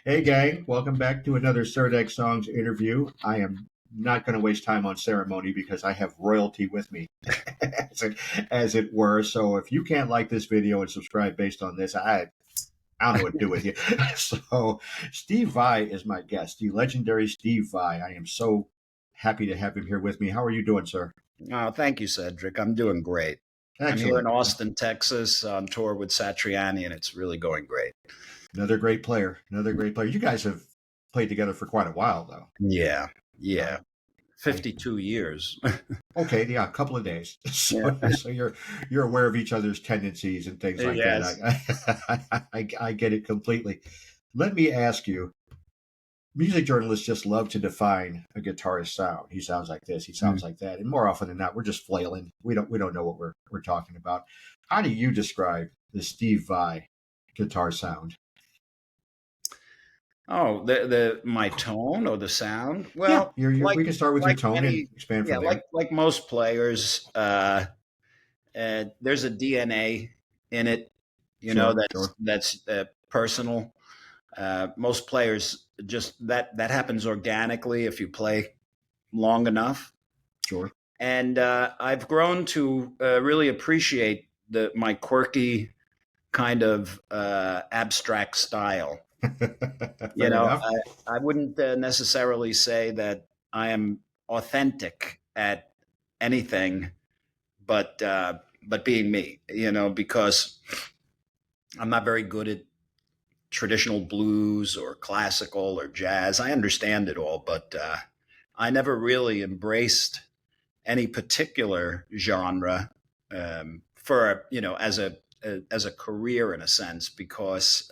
Hey, gang, welcome back to another CirdecSongs interview. I am not going to waste time on ceremony because I have royalty with me, as it were. So if you can't like this video and subscribe based on this, I don't know what to do with you. So Steve Vai is my guest, the legendary Steve Vai. I am so happy to have him here with me. How are you doing, sir? Oh, thank you, Cedric. I'm doing great. I'm here in Excellent. Austin, Texas, on tour with Satriani, and it's really going great. Another great player. Another great player. You guys have played together for quite a while, though. Yeah. 52 years. Okay, yeah, a couple of days. So, Yeah. so you're aware of each other's tendencies and things like Yes. that. I get it completely. Let me ask you. Music journalists just love to define a guitarist sound. He sounds like this. He sounds like that, and more often than not, we're just flailing. We don't know what we're talking about. How do you describe the Steve Vai guitar sound? Oh, the my tone or the sound? Yeah, Well, we can start with your tone and expand yeah, from there. like most players, there's a DNA in it, Sure, that's personal. Most players just that happens organically if you play long enough. sure. And I've grown to really appreciate my quirky kind of abstract style. Fair enough. I wouldn't necessarily say that I am authentic at anything, but being me. Because I'm not very good at traditional blues or classical or jazz. I understand it all, but I never really embraced any particular genre for as a career in a sense, because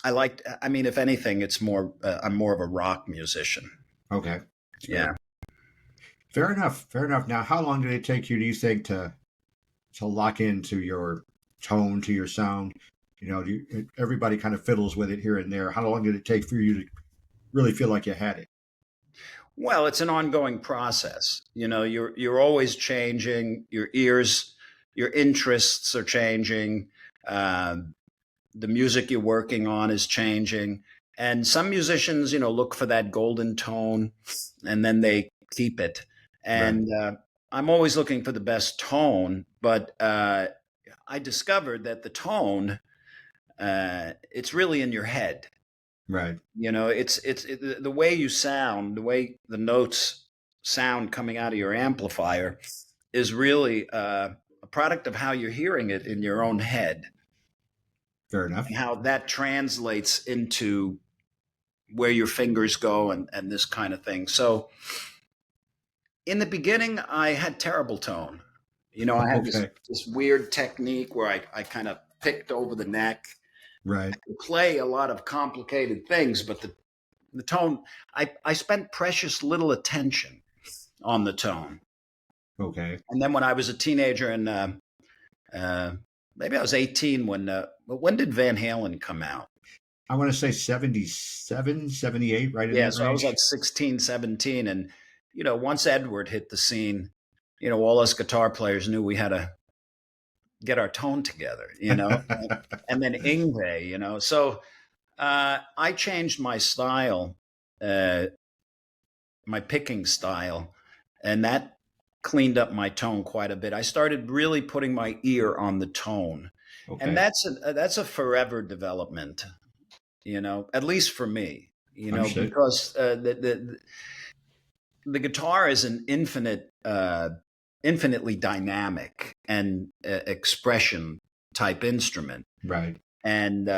I mean, if anything, it's more I'm more of a rock musician. Okay. Sure. Yeah. Fair enough. Fair enough. Now, how long did it take you, do you think, to lock into your tone, to your sound? Everybody kind of fiddles with it here and there. How long did it take for you to really feel like you had it? Well, it's an ongoing process. You're always changing. Your ears, your interests are changing. The music you're working on is changing, and some musicians, look for that golden tone, and then they keep it. Right. And I'm always looking for the best tone, but I discovered that the tone, it's really in your head. Right. The way you sound, the way the notes sound coming out of your amplifier is really a product of how you're hearing it in your own head, Fair enough. and how that translates into where your fingers go, and this kind of thing. So in the beginning, I had terrible tone. I had this, Okay. this weird technique where I kind of picked over the neck, Right. play a lot of complicated things, but the tone, I spent precious little attention on the tone. Okay. And then when I was a teenager, and maybe I was 18 when did Van Halen come out? I want to say 77, 78, right in Yeah, that so I was range. like 16, 17. And, once Edward hit the scene, all us guitar players knew we had to get our tone together, and then Ingve. So I changed my style, uh, my picking style, and that cleaned up my tone quite a bit. I started really putting my ear on the tone, and Okay. that's a forever development, at least for me, Understood. because the guitar is an infinitely dynamic and expression type instrument, Right. and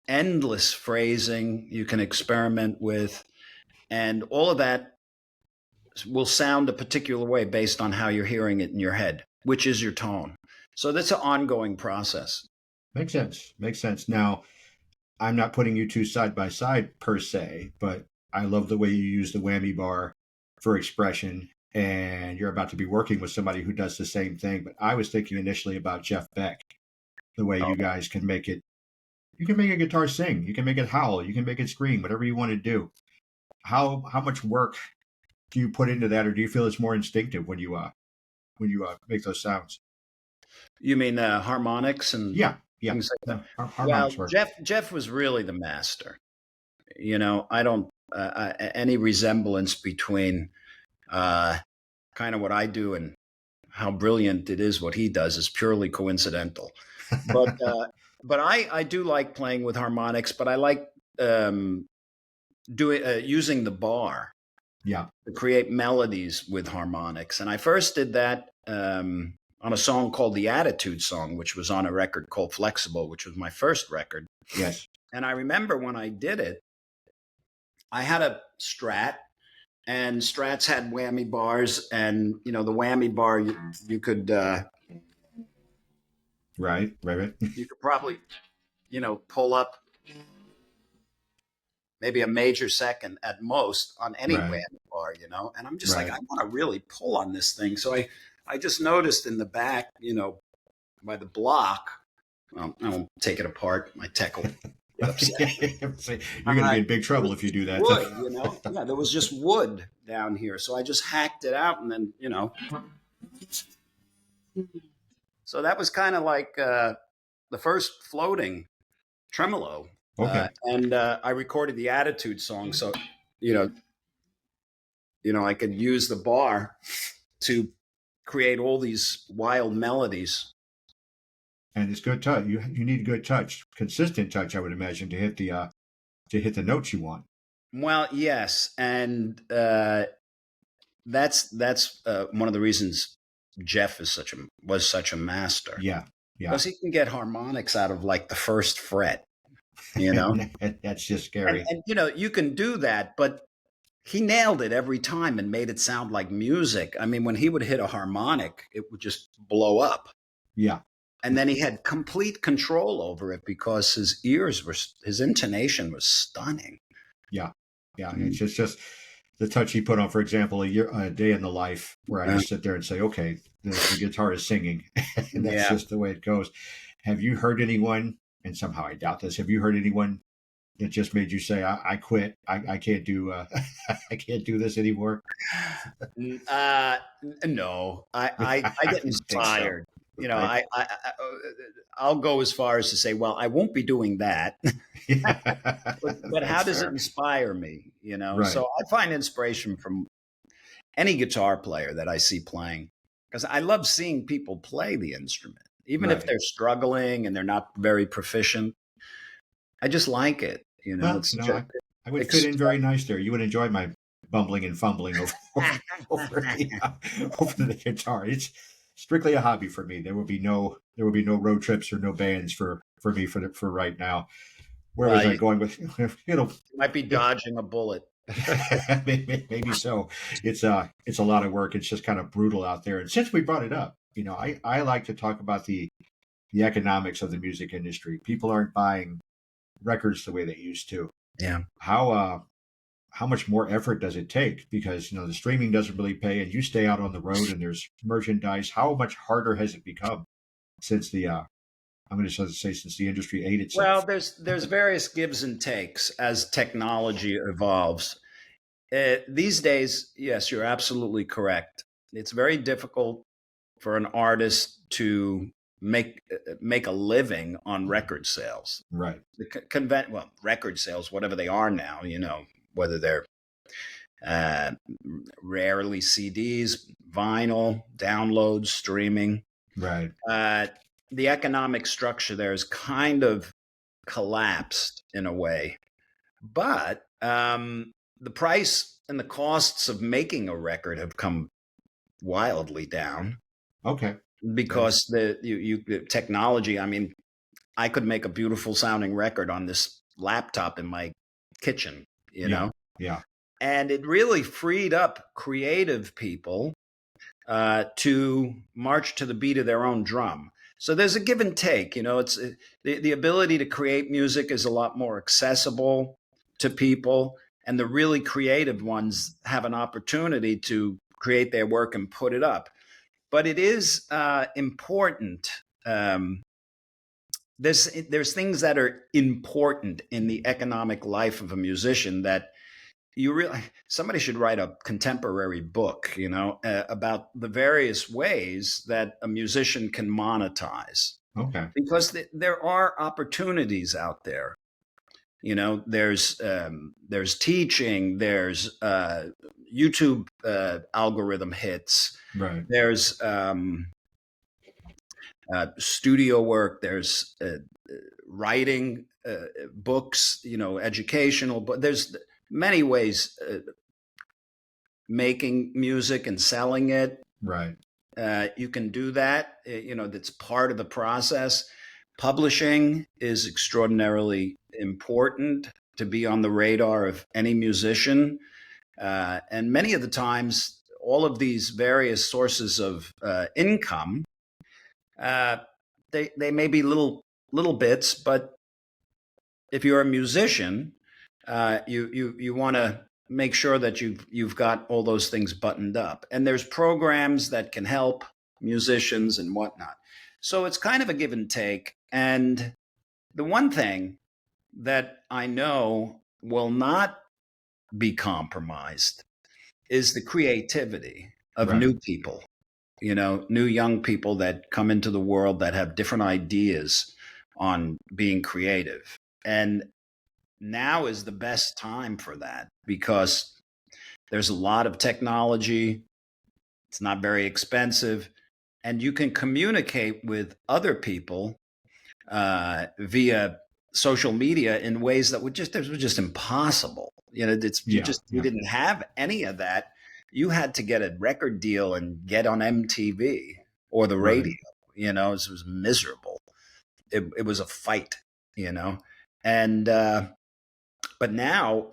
endless phrasing you can experiment with, and all of that will sound a particular way based on how you're hearing it in your head, which is your tone. So that's an ongoing process. Makes sense. Makes sense. Now, I'm not putting you two side by side per se, but I love the way you use the whammy bar for expression. And you're about to be working with somebody who does the same thing. But I was thinking initially about Jeff Beck, the way you guys can make it. You can make a guitar sing. You can make it howl. You can make it scream. Whatever you want to do. How much work do you put into that, or do you feel it's more instinctive when you make those sounds? You mean harmonics and Yeah. Yeah. things like that. No, harmonics Well, work. Jeff was really the master. I don't any resemblance between kind of what I do and how brilliant it is what he does is purely coincidental. But I do like playing with harmonics, but I like um, doing using the bar Yeah. to create melodies with harmonics. And I first did that on a song called The Attitude Song, which was on a record called Flexible, which was my first record. Yes. And I remember when I did it, I had a Strat, and Strats had whammy bars, and the whammy bar you could Right. you could probably pull up maybe a major second at most on any Right. whammy bar, and I'm just like, Right. I want to really pull on this thing. So I just noticed in the back, by the block, well, I won't take it apart. My tech will get upset. You're going to be in big trouble if you do that. Wood, yeah, there was just wood down here. So I just hacked it out, and then, so that was kind of like the first floating tremolo. Okay. And I recorded the Attitude Song. So, you know, I could use the bar to create all these wild melodies. And it's good touch. You need good touch, consistent touch, I would imagine, to hit the notes you want. Well, yes, and that's one of the reasons Jeff was such a master. Yeah. Because he can get harmonics out of like the first fret. That's just scary. And you can do that, but he nailed it every time and made it sound like music. I mean, when he would hit a harmonic, it would just blow up. Yeah. And then he had complete control over it because his intonation was stunning. Yeah. It's just the touch he put on, for example, a day in the life where I just sit there and say, okay, the guitar is singing. And that's just the way it goes. Have you heard anyone, and somehow I doubt this, have you heard anyone that just made you say, I quit. I can't do I can't do this anymore? No, I get inspired. Right. I'll go as far as to say, well, I won't be doing that. but how does it inspire me? Right. So I find inspiration from any guitar player that I see playing, because I love seeing people play the instrument, even if they're struggling and they're not very proficient. I just like it. I would fit in very nice there. You would enjoy my bumbling and fumbling over the guitar. It's strictly a hobby for me. There will be no road trips or no bands for me for right now. Where was I going with? You might be dodging a bullet. Maybe so. It's a lot of work. It's just kind of brutal out there. And since we brought it up, I like to talk about the economics of the music industry. People aren't buying records the way they used to. Yeah. How much more effort does it take? Because the streaming doesn't really pay, and you stay out on the road, and there's merchandise. How much harder has it become since the I'm going to say since the industry ate itself? Well, there's various gives and takes as technology evolves. These days, yes, you're absolutely correct. It's very difficult for an artist to make a living on record sales. Right. Record sales, whatever they are now, whether they're rarely CDs, vinyl, downloads, streaming. Right. The economic structure there is kind of collapsed in a way, but the price and the costs of making a record have come wildly down. Okay. Because the technology, I mean, I could make a beautiful sounding record on this laptop in my kitchen, you know? Yeah. And it really freed up creative people to march to the beat of their own drum. So there's a give and take, it's the ability to create music is a lot more accessible to people, and the really creative ones have an opportunity to create their work and put it up. But it is important. There's things that are important in the economic life of a musician that somebody should write a contemporary book, about the various ways that a musician can monetize. Okay. because there are opportunities out there. You know, there's teaching, there's YouTube algorithm hits, Right. there's studio work, there's writing books, you know, educational, but there's many ways making music and selling it. Right. You can do that. You know, that's part of the process. Publishing is extraordinarily important to be on the radar of any musician. And many of the times, all of these various sources of income, uh, they may be little bits, but if you're a musician, you want to make sure that you've got all those things buttoned up. And there's programs that can help musicians and whatnot. So it's kind of a give and take. And the one thing that I know will not be compromised is the creativity of Right. new people, you know, new young people that come into the world that have different ideas on being creative. And now is the best time for that because there's a lot of technology. It's not very expensive. And you can communicate with other people via social media in ways that were just impossible. You know, Yeah. you Yeah. didn't have any of that. You had to get a record deal and get on MTV or the Right. radio. You know, it was miserable. It was a fight. You know, and but now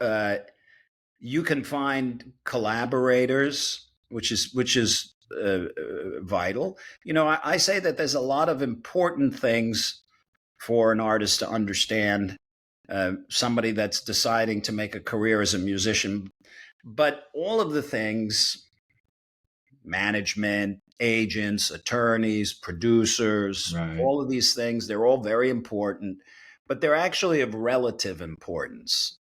you can find collaborators, which is vital. You know, I say that there's a lot of important things for an artist to understand. Somebody that's deciding to make a career as a musician, but all of the things, management, agents, attorneys, producers, Right. all of these things, they're all very important, but they're actually of relative importance.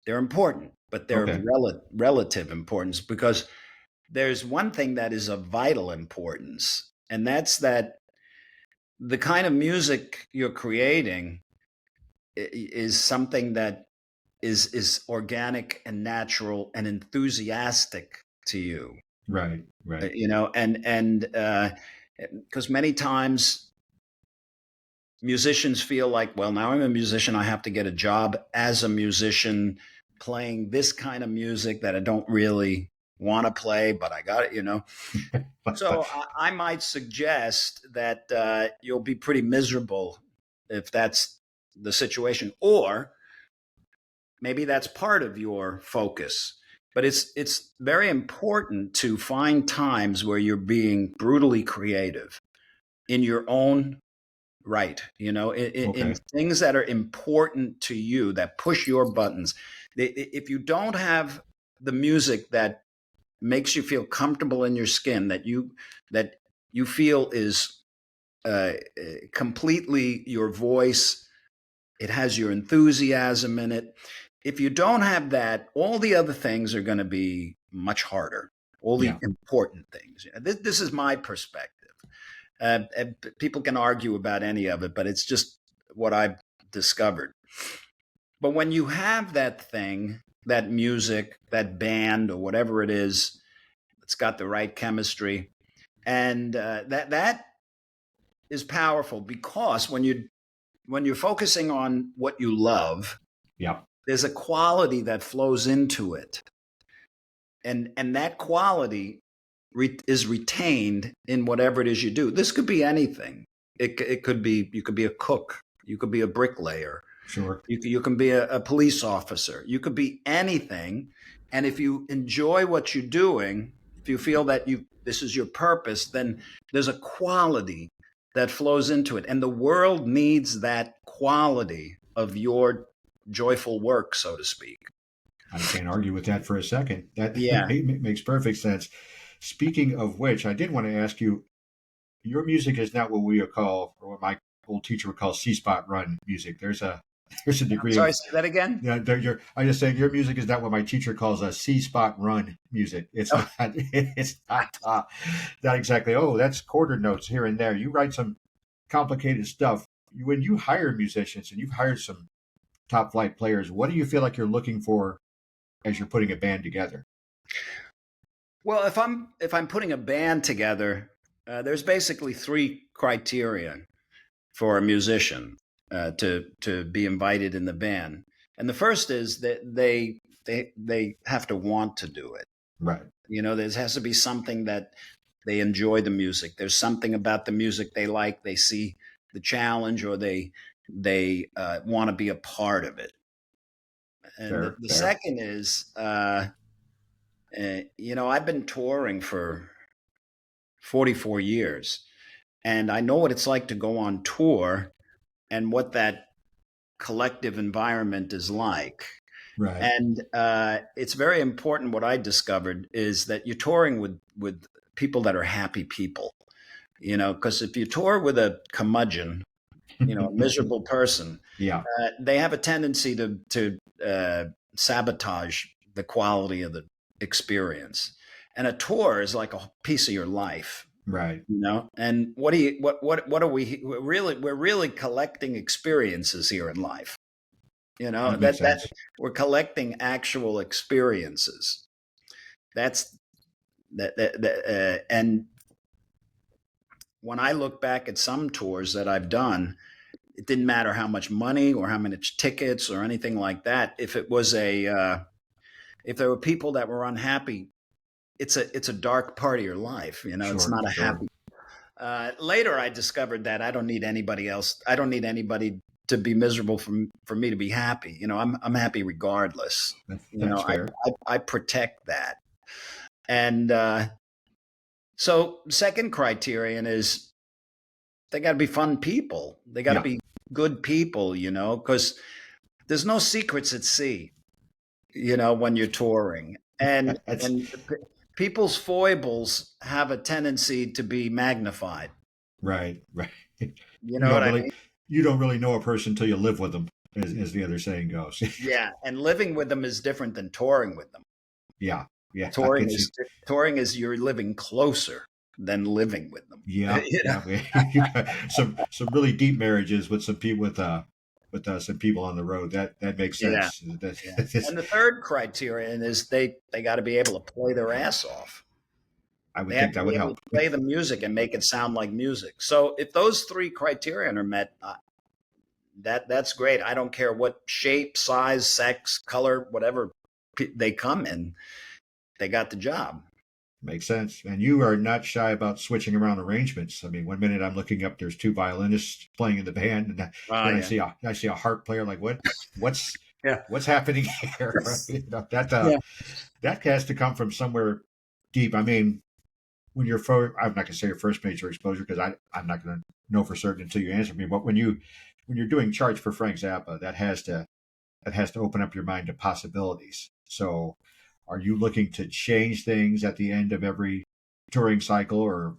They're important, but they're of Okay. relative importance because there's one thing that is of vital importance, and that's that the kind of music you're creating is something that is organic and natural and enthusiastic to you. Right. Right. You know, and because many times musicians feel like, well, now I'm a musician, I have to get a job as a musician playing this kind of music that I don't really want to play, but I got it, you know. So I might suggest that you'll be pretty miserable if that's the situation, or maybe that's part of your focus. But it's very important to find times where you're being brutally creative in your own right, you know, in Okay. things that are important to you, that push your buttons. If you don't have the music that makes you feel comfortable in your skin, that you feel is completely your voice, it has your enthusiasm in it. If you don't have that, all the other things are going to be much harder. All the Yeah. important things. This is my perspective. And people can argue about any of it, but it's just what I've discovered. But when you have that thing, that music, that band, or whatever it is, it's got the right chemistry, and that is powerful because when you're focusing on what you love, Yeah. there's a quality that flows into it, and that quality is retained in whatever it is you do. This could be anything. It could be, you could be a cook, you could be a bricklayer, Sure. you can be a police officer, you could be anything. And if you enjoy what you're doing, if you feel that this is your purpose, then there's a quality that flows into it, and the world needs that quality of your joyful work, so to speak. I can't argue with that for a second. That Yeah. makes perfect sense. Speaking of which, I did want to ask you, your music is not what we would call, or what my old teacher would call C-spot run music. There's a I'm degree sorry, of, say that again. yeah, I just saying your music is not what my teacher calls a C-spot run music. It's Oh, not, it's not exactly, oh, that's quarter notes here and there. You write some complicated stuff. When you hire musicians and you've hired some top flight players, what do you feel like you're looking for as you're putting a band together? Well, if I'm putting a band together, there's basically three criteria for a musician to be invited in the band. And the first is that they have to want to do it. Right. There has to be something that they enjoy the music. There's something about the music they like. They see the challenge, or they want to be a part of it. And Fair, the fair. second is, I've been touring for 44 years, and I know what it's like to go on tour and what that collective environment is like. Right. And it's very important. What I discovered is that you're touring with people that are happy people, because if you tour with a curmudgeon, a miserable person, Yeah. they have a tendency to sabotage the quality of the experience. And a tour is like a piece of your life. Right. And what are we're really collecting experiences here in life. That makes sense. We're collecting actual experiences. That's and when I look back at some tours that I've done, it didn't matter how much money or how many tickets or anything like that. If it was if there were people that were unhappy, it's a dark part of your life. It's Sure, not a sure. happy. Later, I discovered that I don't need anybody else. I don't need anybody to be miserable for me to be happy. I'm happy regardless. That's fair. I protect that. And so second criterion is they got to be fun people. They got to Yeah. be good people, because there's no secrets at sea, when you're touring. And That's people's foibles have a tendency to be magnified. right. Right. You know what I mean? You don't really know a person until you live with them, as the other saying goes. Yeah, and living with them is different than touring with them. Yeah. Yeah. I Touring can see. is you're living closer than living with them. Yeah. Yeah. You got some really deep marriages with some people with some people on the road. That makes Yeah. sense. Yeah. And the third criterion is they got to be able to play their ass off. I would They have think to that be would able help. to play the music and make it sound like music. So if those three criterion are met, that's great. I don't care what shape, size, sex, color, whatever they come in, they got the job. Makes sense. And you are not shy about switching around arrangements. I mean, one minute I'm looking up, there's two violinists playing in the band, and then Yeah. I see a harp player. Like, what's Yeah. what's happening here? Yeah. That has to come from somewhere deep. I mean, when you're I'm not gonna say your first major exposure, because I'm not gonna know for certain until you answer me. But when you're doing charts for Frank Zappa, that has to open up your mind to possibilities. So, are you looking to change things at the end of every touring cycle, or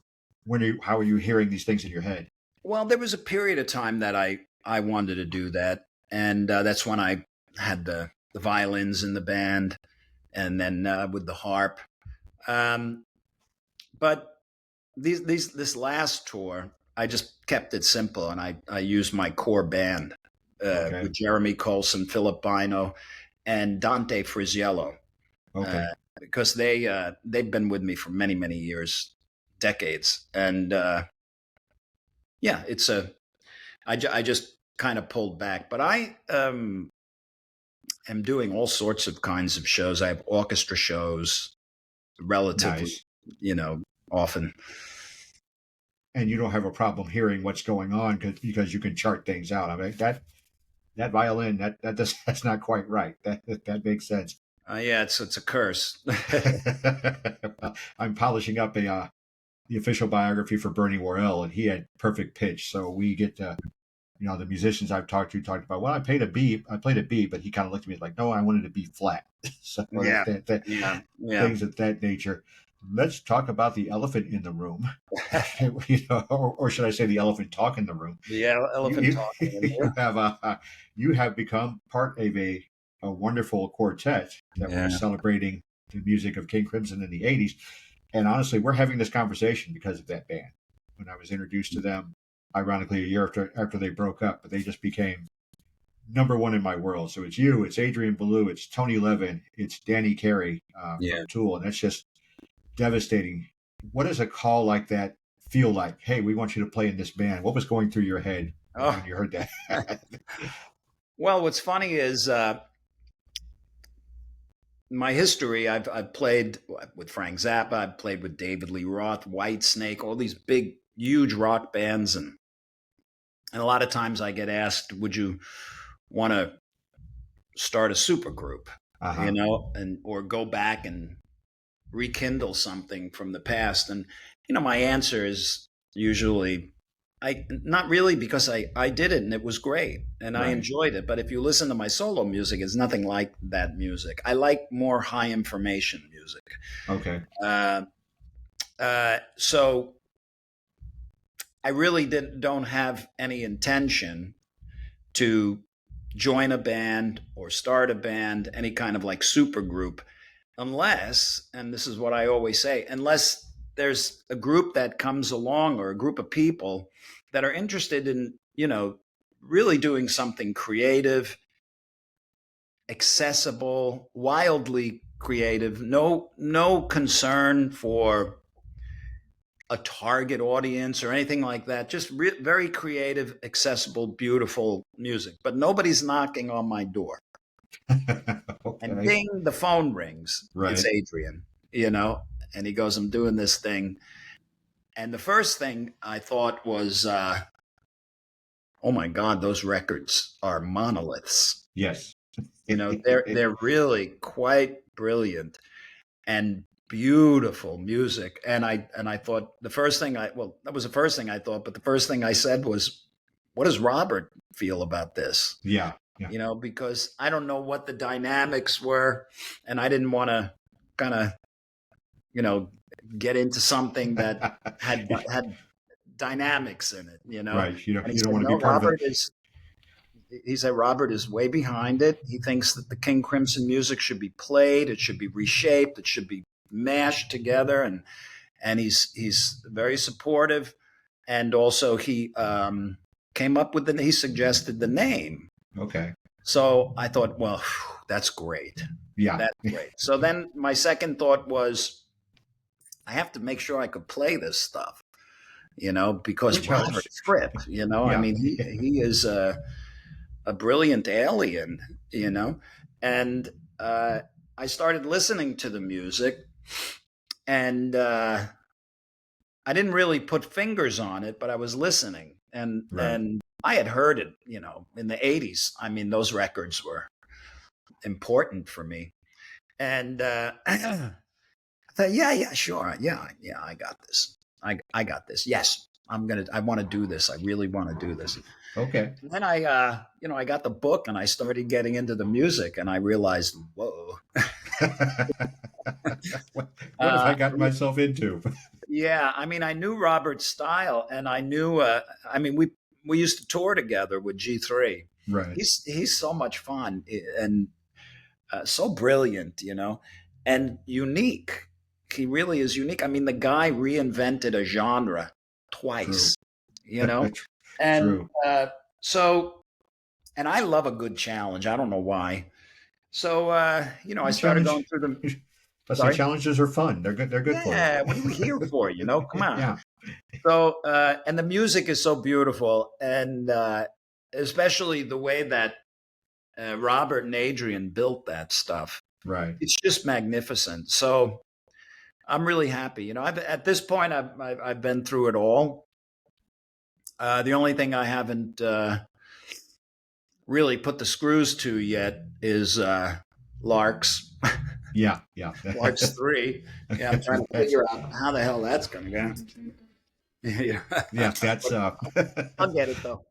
how are you hearing these things in your head? Well, there was a period of time that I wanted to do that, and that's when I had the violins in the band, and then with the harp. But this last tour, I just kept it simple, and I used my core band Okay. with Jeremy Colson, Philip Bino, and Dante Friziello, Okay. because they've been with me for many years, decades, and yeah, I just kind of pulled back, but I am doing all sorts of kinds of shows. I have orchestra shows relatively, Nice. Often. And you don't have a problem hearing what's going on because you can chart things out. I mean, that violin, that's not quite right. That makes sense. Yeah, it's a curse. I'm polishing up the official biography for Bernie Worrell, and he had perfect pitch. So we get to, the musicians I've talked about. Well, I played a B, but he kind of looked at me like, no, I wanted to be flat. So Yeah. Things of that nature. Let's talk about the elephant in the room, or should I say the elephant talk in the room? Yeah, elephant talking. You have become part of a wonderful quartet that was celebrating the music of King Crimson in the 80s. And honestly, we're having this conversation because of that band. When I was introduced to them, ironically, a year after they broke up, but they just became number one in my world. So it's you, it's Adrian Belew, it's Tony Levin, it's Danny Carey Yeah. from Tool, and that's just devastating. What does a call like that feel like? Hey, we want you to play in this band. What was going through your head Oh, when you heard that? well, what's funny is my history. I've played with Frank Zappa. I've played with David Lee Roth, Whitesnake, all these big, huge rock bands, and a lot of times I get asked, "Would you want to start a supergroup?" Uh-huh. And or go back and rekindle something from the past. And my answer is usually I not really, because I did it and it was great and I Right. enjoyed it. But if you listen to my solo music, it's nothing like that music. I like more high information music. Okay. So I really don't have any intention to join a band or start a band, any kind of like super group, unless, and this is what I always say, unless there's a group that comes along or a group of people that are interested in, really doing something creative, accessible, wildly creative, no concern for a target audience or anything like that. Just very creative, accessible, beautiful music. But nobody's knocking on my door. And Okay. ding, the phone rings. It's Right. Adrian, and he goes, "I'm doing this thing." And the first thing I thought was, oh my God, those records are monoliths. Yes. They're really quite brilliant and beautiful music. And I thought that was the first thing I thought, but the first thing I said was, what does Robert feel about this? Yeah. Yeah. Because I don't know what the dynamics were, and I didn't want to kind of, get into something that had dynamics in it, Right. You And he don't said, want to no, be part of it. He said, Robert is way behind it. He thinks that the King Crimson music should be played, it should be reshaped, it should be mashed together, and he's very supportive. And also he came up with he suggested the name. Okay. So I thought, well, that's great. Yeah. That's great. So then my second thought was, I have to make sure I could play this stuff, because Which Robert helps. Fripp, I Yeah. mean, he is a brilliant alien, and I started listening to the music, and I didn't really put fingers on it, but I was listening, and Right. I had heard it, in the 80s. I mean, those records were important for me. And I thought, yeah, sure. Yeah, I got this. I got this. Yes, I want to do this. I really want to do this. Okay. And then I got the book and I started getting into the music and I realized, whoa. What have I gotten myself into? Yeah, I mean, I knew Robert's style, and I knew. I mean, we used to tour together with G3. Right. He's so much fun and so brilliant, and unique. He really is unique. I mean, the guy reinvented a genre twice, and True. so, and I love a good challenge. I don't know why. So, I started going through the. But the challenges are fun. They're good. They're good for you. Yeah, what are we here for? Come on. Yeah. So, and the music is so beautiful, and especially the way that Robert and Adrian built that stuff. Right. It's just magnificent. So, I'm really happy. At this point, I've been through it all. The only thing I haven't really put the screws to yet is Lark's. Yeah. Lark's 3. Yeah, I'm trying to figure out how the hell that's going to go. Yeah, that's I'll get it though.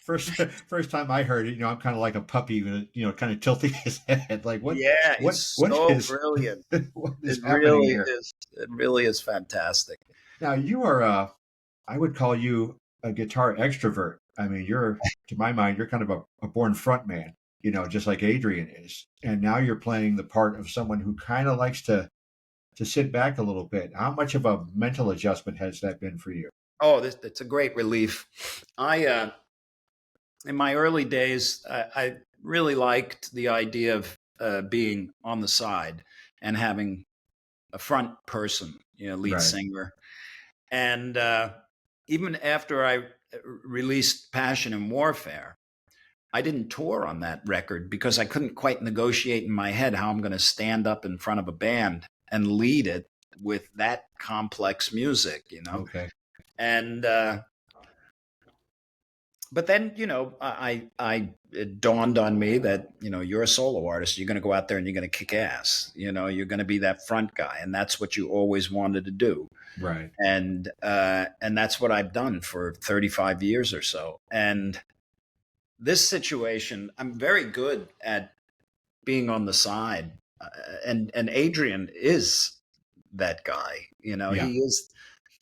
first time I heard it, I'm kind of like a puppy, kind of tilting his head, like what? Yeah, what so is brilliant. What is It happening really here? is. It really is fantastic. Now you are, I would call you a guitar extrovert. I mean, to my mind, you're kind of a born front man, just like Adrian is. And now you're playing the part of someone who kind of likes to sit back a little bit. How much of a mental adjustment has that been for you? Oh, that's a great relief. I in my early days, I really liked the idea of being on the side and having a front person, lead Right. singer. And even after I released Passion and Warfare, I didn't tour on that record because I couldn't quite negotiate in my head how I'm going to stand up in front of a band and lead it with that complex music. Okay. And but then I it dawned on me that you're a solo artist. You're going to go out there and you're going to kick ass. You're going to be that front guy, and that's what you always wanted to do. Right. And that's what I've done for 35 years or so. And this situation, I'm very good at being on the side, and Adrian is that guy. Yeah.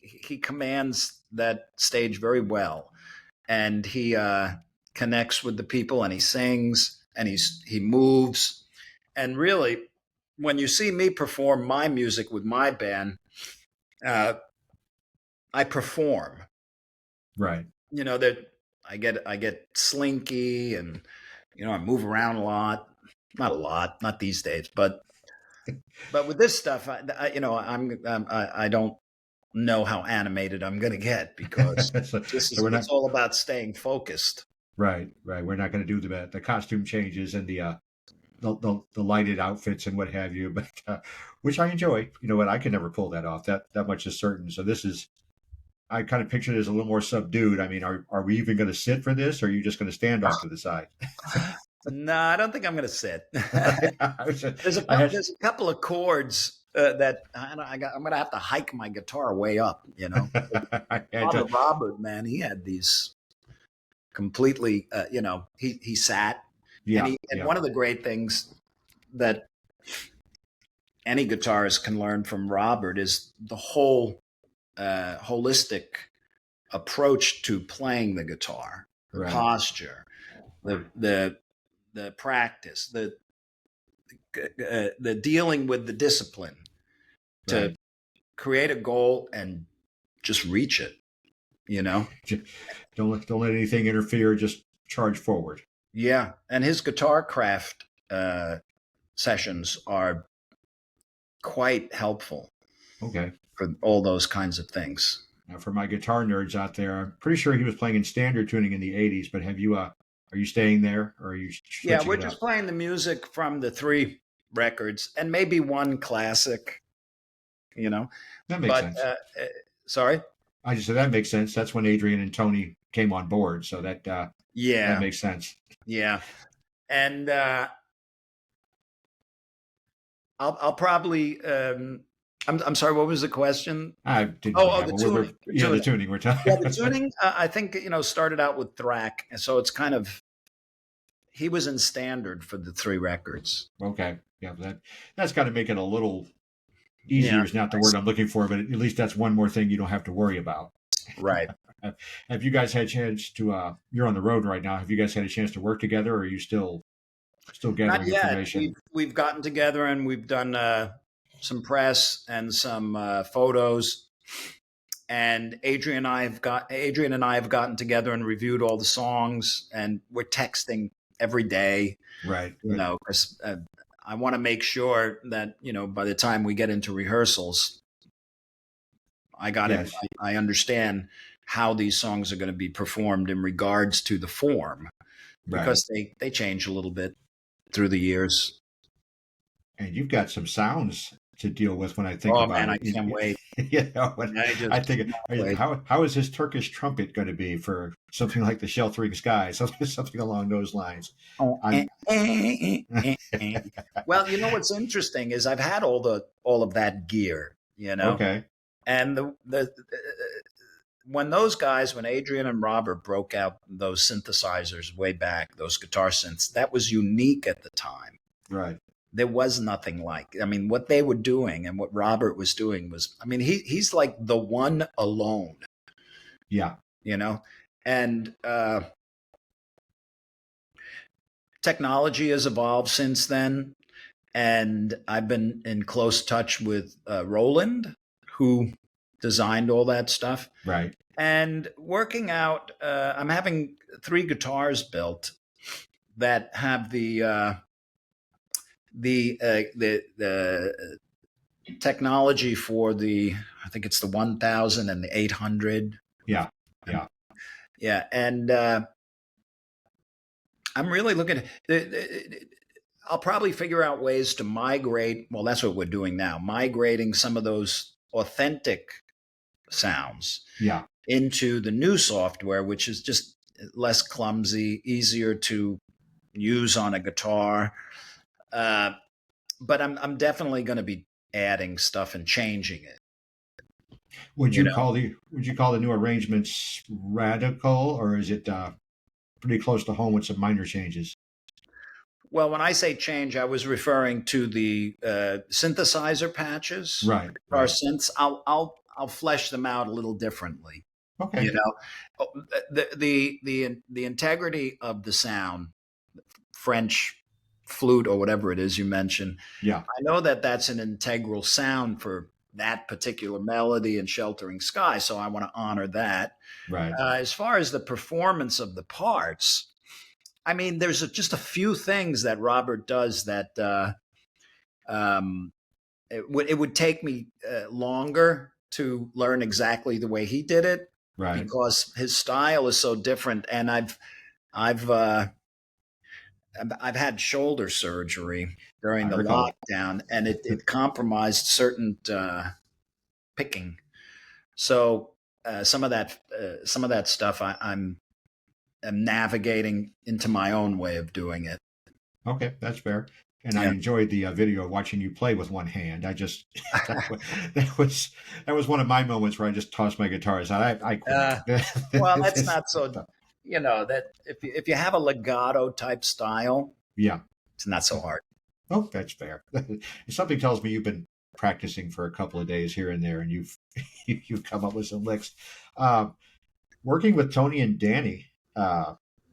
He commands that stage very well, and he connects with the people, and he sings, and he moves, and really, when you see me perform my music with my band, I perform. Right. That I get slinky, and I move around a lot. Not a lot, not these days, but with this stuff, I don't know how animated I'm going to get, because So we're not it's all about staying focused. right. Right. We're not going to do the costume changes and the lighted outfits and what have you, but which I enjoy. You know what? I can never pull that off. That much is certain. So this is. I kind of pictured it as a little more subdued. I mean, are we even going to sit for this, or are you just going to stand off to the side? No, I don't think I'm going to sit. There's I a couple of chords that I'm going to have to hike my guitar way up. had Father to, Robert, man, he had these completely. He sat, yeah, and yeah, one of the great things that any guitarist can learn from Robert is the whole holistic approach to playing the guitar, the right. posture, the practice, the dealing with the discipline to Right. create a goal and just reach it. Don't let anything interfere. Just charge forward. Yeah, and his guitar craft sessions are quite helpful Okay. for all those kinds of things. Now, for my guitar nerds out there, I'm pretty sure he was playing in standard tuning in the '80s. But have you? Are you staying there, or are you Yeah, switching we're it just up? playing the music from the 3 records and maybe one classic, you know. That makes But sense. sorry. I just said that makes sense. That's when Adrian and Tony came on board, so that Yeah, makes sense. yeah, and I'll probably. I'm sorry. What was the question? I didn't Oh, forget. the Well, tuning. The the tuning. tuning. We're Yeah, talking. the tuning. I think started out with Thrack, and so it's kind of he was in standard for the 3 records. Okay, yeah, that's got to make it a little Yeah, easier. Is not the word I'm looking for, but at least that's one more thing you don't have to worry about. right. Have you guys had a chance to? You're on the road right now. Have you guys had a chance to work together, or are you still Not gathering yet. information? We've gotten together and we've done some press and some photos. And Adrian and I have gotten together and reviewed all the songs, and we're texting every day. Right, right. 'Cause, I want to make sure that by the time we get into rehearsals, Yes, I understand how these songs are going to be performed in regards to the form, right. because they change a little bit through the years. And you've got some sounds to deal with when I think Oh about man, I it. can't wait. When I just I think, cannot wait. how is his Turkish trumpet going to be for something like the Sheltering Sky, something along those lines? Oh, I'm Well, what's interesting is I've had all of that gear, okay, and the when Adrian and Robert broke out those synthesizers way back, those guitar synths, that was unique at the time. right, There was nothing like. I mean, what they were doing and what Robert was doing was. I mean, he's like the one alone, yeah, and technology has evolved since then. And I've been in close touch with Roland, who designed all that stuff. Right. And working out, I'm having 3 guitars built that have the technology for I think it's the 1000 and the 800. Yeah. Yeah. Yeah. And I'm really looking at, I'll probably figure out ways to migrate. Well, that's what we're doing now, migrating some of those authentic sounds Yeah. into the new software, which is just less clumsy, easier to use on a guitar. But I'm definitely going to be adding stuff and changing it. Would you call the new arrangements radical, or is it pretty close to home with some minor changes? Well, when I say change, I was referring to the synthesizer patches. Right. Our Right. synths. I'll flesh them out a little differently. Okay. You know, the integrity of the sound, French flute or whatever it is you mentioned. Yeah. I know that that's an integral sound for that particular melody and Sheltering Sky, so I want to honor that. Right. As far as the performance of the parts, I mean, there's just a few things that Robert does that it would take me longer to learn exactly the way he did it, Right. because his style is so different. And I've had shoulder surgery during the lockdown, and it compromised certain picking. So some of that stuff I'm navigating into my own way of doing it. Okay, that's fair. And I enjoyed the video watching you play with one hand. I just that was one of my moments where I just tossed my guitars out. I quit. Well, that's not so. That if you have a legato type style, yeah, it's not so hard. Oh, that's fair. Something tells me you've been practicing for a couple of days here and there, and you've come up with some licks. Working with Tony and Danny.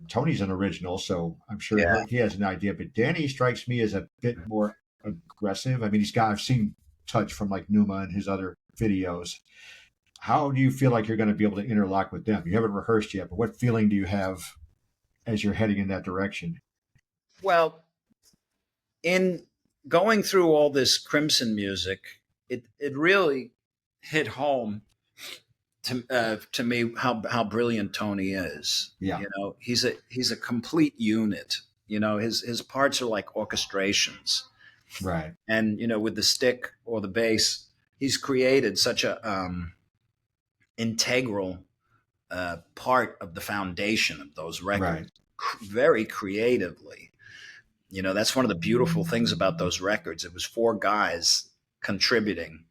Tony's an original, so I'm sure he has an idea. But Danny strikes me as a bit more aggressive. I mean, I've seen touch from like Numa and his other videos. How do you feel like you're going to be able to interlock with them? You haven't rehearsed yet, but what feeling do you have as you're heading in that direction? Well, in going through all this Crimson music, it really hit home to me how brilliant Tony is. Yeah. He's a complete unit. His parts are like orchestrations. Right. And with the stick or the bass, he's created such a integral part of the foundation of those records, very creatively. That's one of the beautiful things about those records. It was 4 guys contributing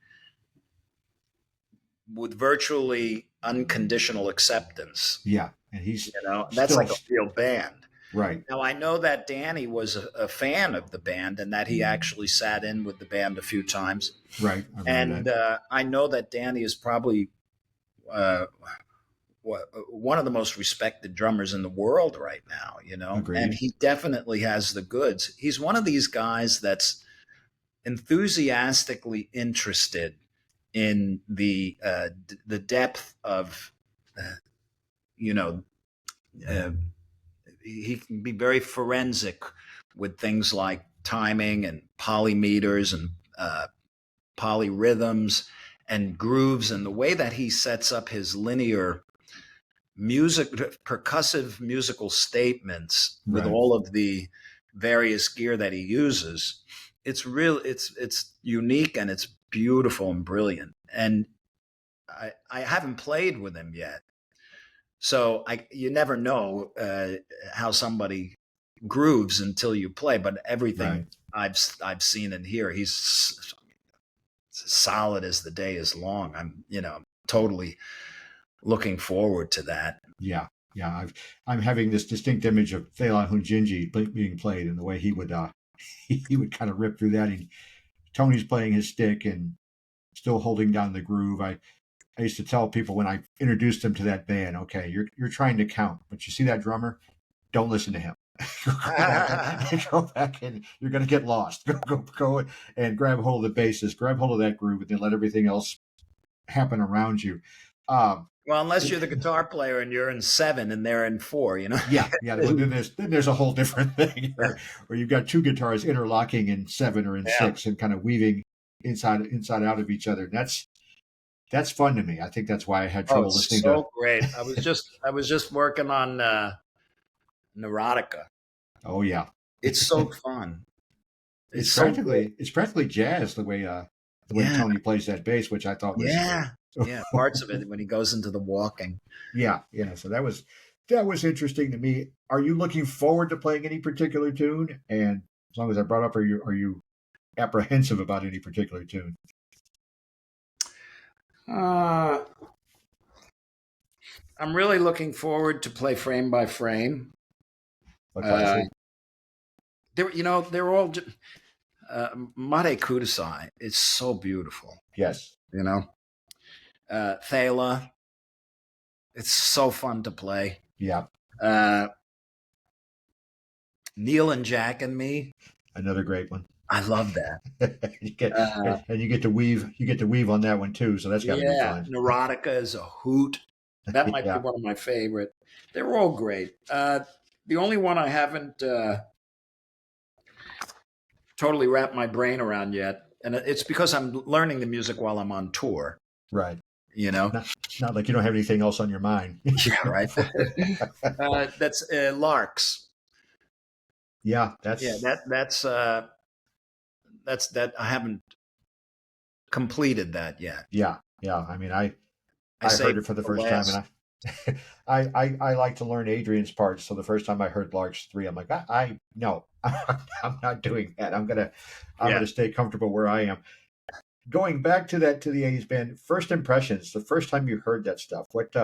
with virtually unconditional acceptance. Yeah. And he's, that's like a real band. Right. Now, I know that Danny was a fan of the band, and that he actually sat in with the band a few times. Right. I know that Danny is probably one of the most respected drummers in the world right now, Agreed. And he definitely has the goods. He's one of these guys that's enthusiastically interested in the depth of, he can be very forensic with things like timing and polymeters and polyrhythms and grooves, and the way that he sets up his linear percussive musical statements with all of the various gear that he uses. It's unique, and it's beautiful and brilliant. And I haven't played with him yet, so you never know how somebody grooves until you play. But everything I've seen and hear, he's solid as the day is long. I'm totally looking forward to that. Yeah. I'm having this distinct image of Thela Hunjinji being played, and the way he would kind of rip through that. And Tony's playing his stick and still holding down the groove. I used to tell people when I introduced them to that band, okay, you're trying to count, but you see that drummer, don't listen to him. Go back and you're going to get lost. Go and grab hold of the bassist, grab hold of that groove, and then let everything else happen around you. Well, unless you're the guitar player and you're in 7 and they're in 4, you know. Yeah. Well, then there's a whole different thing where you've got two guitars interlocking in 7 or in Yeah. 6 and kind of weaving inside out of each other. And that's fun to me. I think that's why I had trouble listening so to. Great. I was just working on Neurotica. Oh yeah, it's so fun. It's practically jazz the way Tony plays that bass, which I thought was parts of it when he goes into the walking. Yeah. So that was interesting to me. Are you looking forward to playing any particular tune? And as long as I brought up, are you apprehensive about any particular tune? I'm really looking forward to play Frame by Frame. They're all Mare Kudasai is so beautiful. Yes. Thala. It's so fun to play. Yeah. Neil and Jack and Me. Another great one. I love that. you get to weave on that one too, so that's gotta be fun. Neurotica is a hoot. That might be one of my favorite. They're all great. The only one I haven't totally wrapped my brain around yet, and it's because I'm learning the music while I'm on tour. Right. Not like you don't have anything else on your mind. Yeah, right. That's Larks. Yeah, that's that I haven't completed that yet. Yeah. I mean, I heard it for the first time, and I like to learn Adrian's parts. So the first time I heard Larks 3, I'm like, no, I'm not doing that. I'm gonna stay comfortable where I am. Going back to the 80s band, first impressions, the first time you heard that stuff, what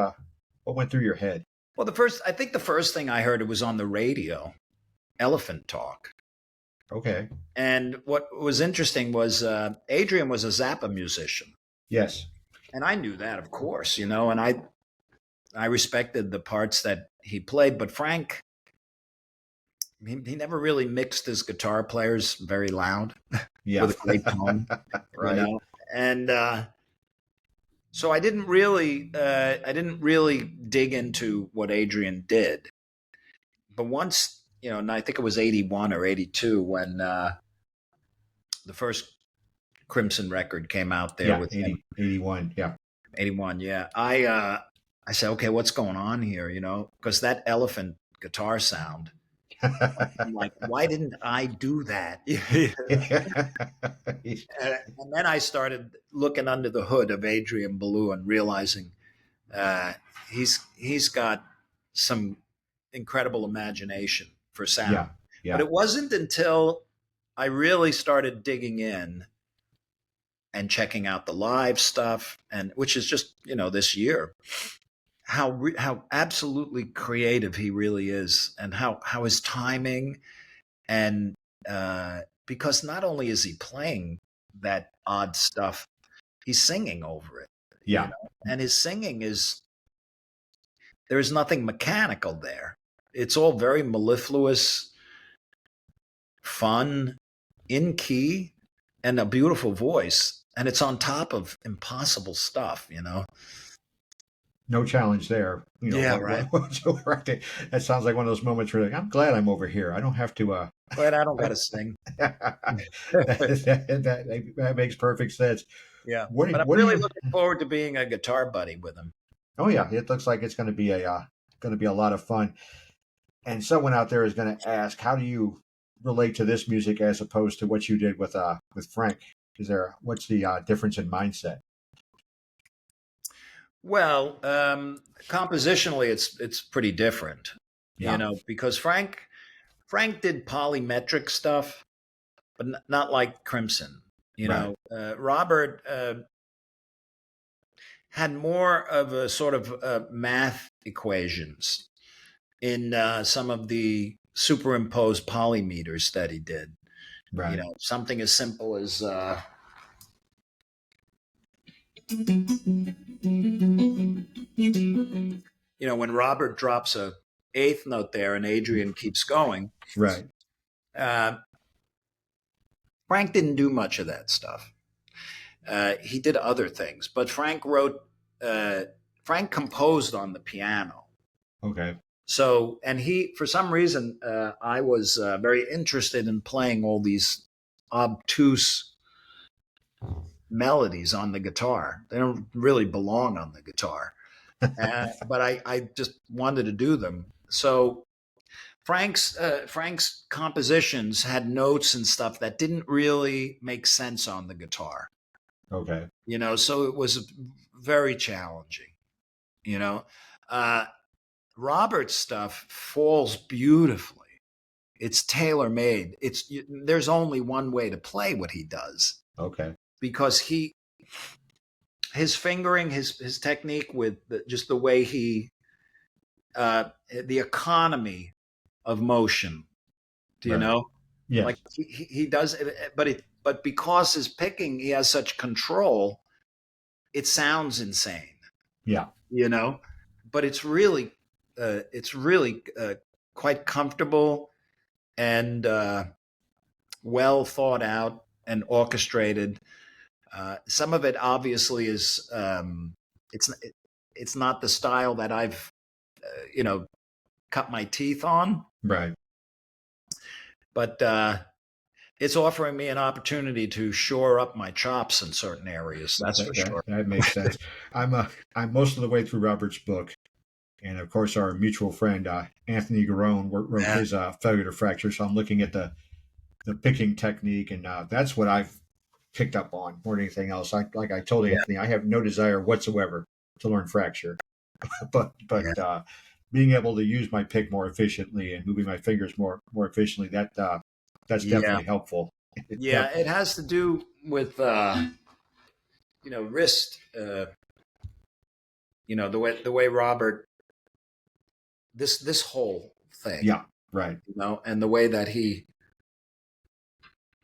went through your head? Well, I think the first thing I heard, it was on the radio, Elephant Talk. Okay. And what was interesting was Adrian was a Zappa musician. Yes. And I knew that, of course, and I respected the parts that he played, but Frank, he never really mixed his guitar players very loud. Yeah. With a great tone. Right. And so I didn't really dig into what Adrian did. But once, and I think it was 81 or 82 when the first Crimson record came out there with 81. Yeah. 81. Yeah. I said, okay, what's going on here? Because that Elephant guitar sound, I'm like, why didn't I do that? And then I started looking under the hood of Adrian Belew and realizing he's got some incredible imagination for sound. Yeah. But it wasn't until I really started digging in and checking out the live stuff, and which is just this year, how absolutely creative he really is, and how his timing, and because not only is he playing that odd stuff, he's singing over it. Yeah. And his singing there's nothing mechanical there. It's all very mellifluous, fun, in key, and a beautiful voice. And it's on top of impossible stuff, No challenge there. Right. That sounds like one of those moments where I'm glad I'm over here. I don't have to. But I don't got to sing. that makes perfect sense. Yeah. But I'm really looking forward to being a guitar buddy with him. Oh yeah, it looks like it's going to be a lot of fun. And someone out there is going to ask, how do you relate to this music as opposed to what you did with Frank? What's the difference in mindset? Well, compositionally, it's pretty different, because Frank did polymetric stuff, but not like Crimson. Robert had more of a sort of math equations in some of the superimposed polymeters that he did. Right. Something as simple as when Robert drops a eighth note there and Adrian keeps going. Right. Frank didn't do much of that stuff. He did other things, but Frank composed on the piano. Okay. So, and for some reason, I was very interested in playing all these obtuse melodies on the guitar. They don't really belong on the guitar, but I just wanted to do them. So Frank's compositions had notes and stuff that didn't really make sense on the guitar. Okay. So it was very challenging. Robert's stuff falls beautifully. It's tailor made. There's only one way to play what he does. Okay. Because his fingering, his technique with just the way the economy of motion. Do you know? Yes. Like he does, but because his picking, he has such control, it sounds insane. Yeah. But it's really quite comfortable and well thought out and orchestrated. Some of it obviously is it's not the style that I've cut my teeth on, right? But it's offering me an opportunity to shore up my chops in certain areas. That's for sure. That makes sense. I'm most of the way through Robert's book, and of course, our mutual friend Anthony Garone wrote his Failure to Fracture. So I'm looking at the picking technique, and that's what I've picked up on more than anything else. Like I told Anthony, I have no desire whatsoever to learn fracture, but being able to use my pick more efficiently and moving my fingers more efficiently, that's definitely helpful. It has to do with wrist. The way Robert this whole thing. Yeah, right. And the way that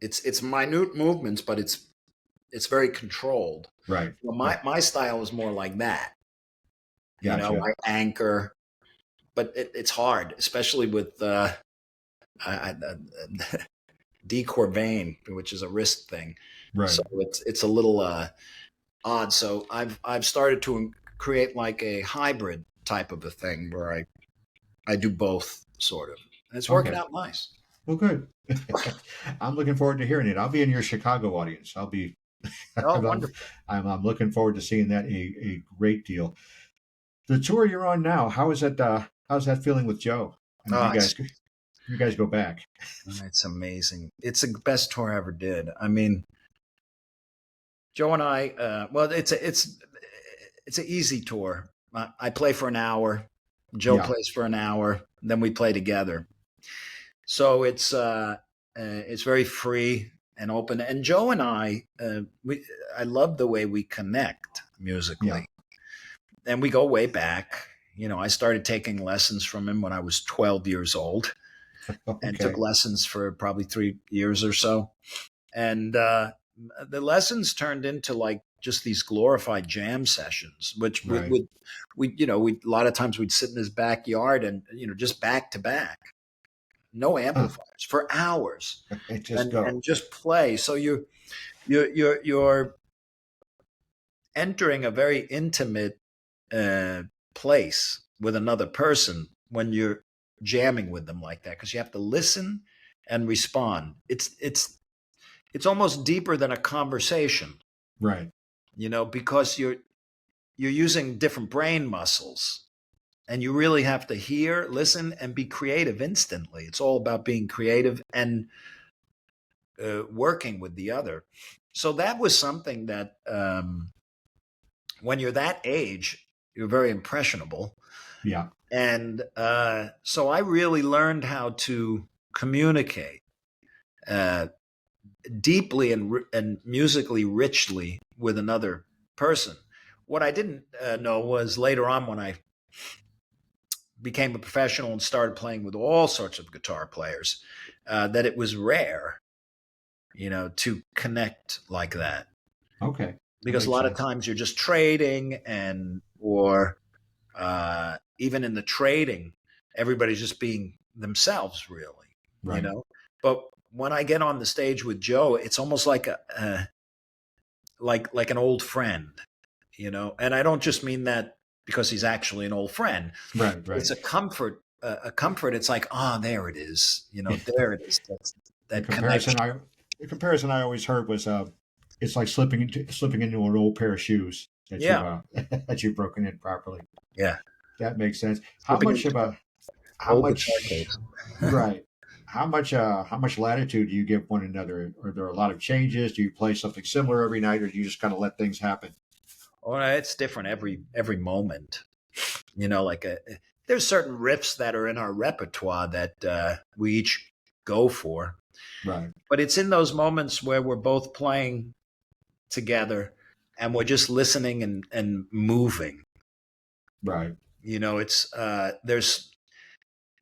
it's minute movements, but it's very controlled. Right. My style is more like that. Gotcha. I anchor, but it's hard, especially with decorvane, which is a wrist thing. Right. So it's a little odd. So I've started to create like a hybrid type of a thing where I do both sort of. And it's working out nice. Well, good. I'm looking forward to hearing it. I'll be in your Chicago audience. I'll be. Wonderful. I'm looking forward to seeing that a great deal. The tour you're on now, how's that feeling with Joe? You guys go back. It's amazing. It's the best tour I ever did. I mean, Joe and I. It's an easy tour. I play for an hour. Joe plays for an hour. Then we play together. So it's very free and open. And Joe and I love the way we connect musically. Yeah. And we go way back. I started taking lessons from him when I was 12 years old and took lessons for probably 3 years or so. And the lessons turned into like just these glorified jam sessions, which we a lot of times we'd sit in his backyard and, just back to back, no amplifiers for hours and just play. So you're entering a very intimate place with another person when you're jamming with them like that, because you have to listen and respond. It's almost deeper than a conversation, right? Because you're using different brain muscles, and you really have to hear, listen, and be creative instantly. It's all about being creative and working with the other. So that was something that when you're that age, you're very impressionable. Yeah. And so I really learned how to communicate deeply and musically richly with another person. What I didn't know was later on, when I became a professional and started playing with all sorts of guitar players, that it was rare, to connect like that. Okay. Because a lot of times you're just trading or even in the trading, everybody's just being themselves, really, But when I get on the stage with Joe, it's almost like like an old friend, you know. And I don't just mean that because he's actually an old friend. Right, right. It's a comfort. A comfort. It's like, ah, oh, there it is. You know, there it is. The That comparison connection. I always heard was it's like slipping into an old pair of shoes that Yeah, you that you've broken in properly. yeah. That makes sense. How Flipping much into of a how old guitar much case. right? How much latitude do you give one another? Are there a lot of changes? Do you play something similar every night, or do you just kind of let things happen? Oh, it's different every moment. You know, there's certain riffs that are in our repertoire that we each go for, Right, but it's in those moments where we're both playing together and we're just listening and moving. right. You know, it's there's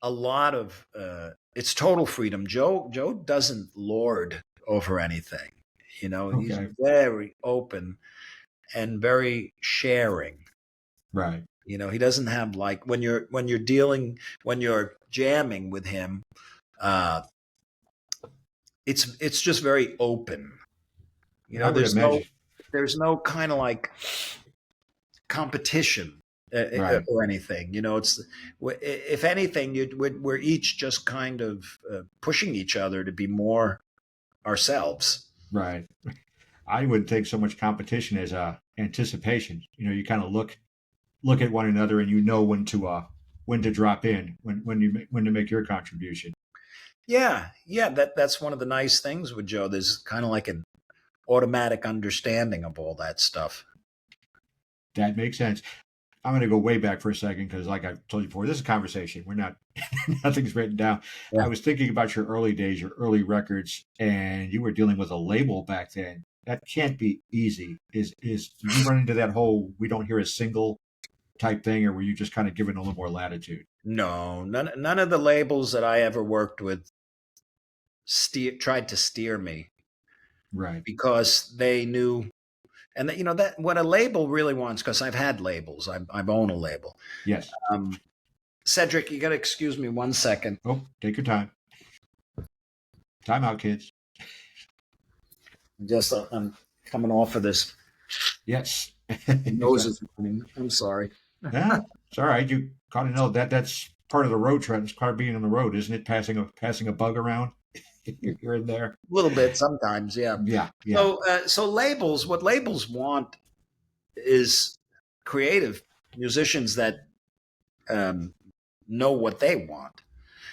a lot of it's total freedom. Joe doesn't lord over anything. You know, he's Okay, very open and very sharing. right, You know, he doesn't have like when you're jamming with him, uh, it's just very open. You I know, would imagine. there's no kind of like competition Right, or anything. You know, it's if anything, we're each just kind of pushing each other to be more ourselves. right. I wouldn't take so much competition as anticipation. You know, you kind of look at one another, and you know when to drop in, when to make your contribution. Yeah, yeah. That's one of the nice things with Joe. There's kind of like an automatic understanding of all that stuff. That makes sense. I'm going to go way back for a second because, like I told you before, this is a conversation. We're not, nothing's written down. I Yeah. was thinking about your early days, your early records, and you were dealing with a label back then. That can't be easy. Did you run into that whole we don't hear a single type thing, or were you just kind of given a little more latitude? No, none of the labels that I ever worked with tried to steer me Right. because they knew, and that, you know, that what a label really wants. Because I've had labels, I've owned a label. Yes. Cedric, you got to excuse me 1 second. Oh, take your time. Time out, kids. Just I'm coming off of this. Yes. Nose is running. I'm sorry. Yeah, it's all right. You got to know that's part of the road trend. It's part of being on the road, isn't it? Passing a bug around here and there. A little bit sometimes, yeah. Yeah, yeah. So labels, what labels want is creative musicians that know what they want,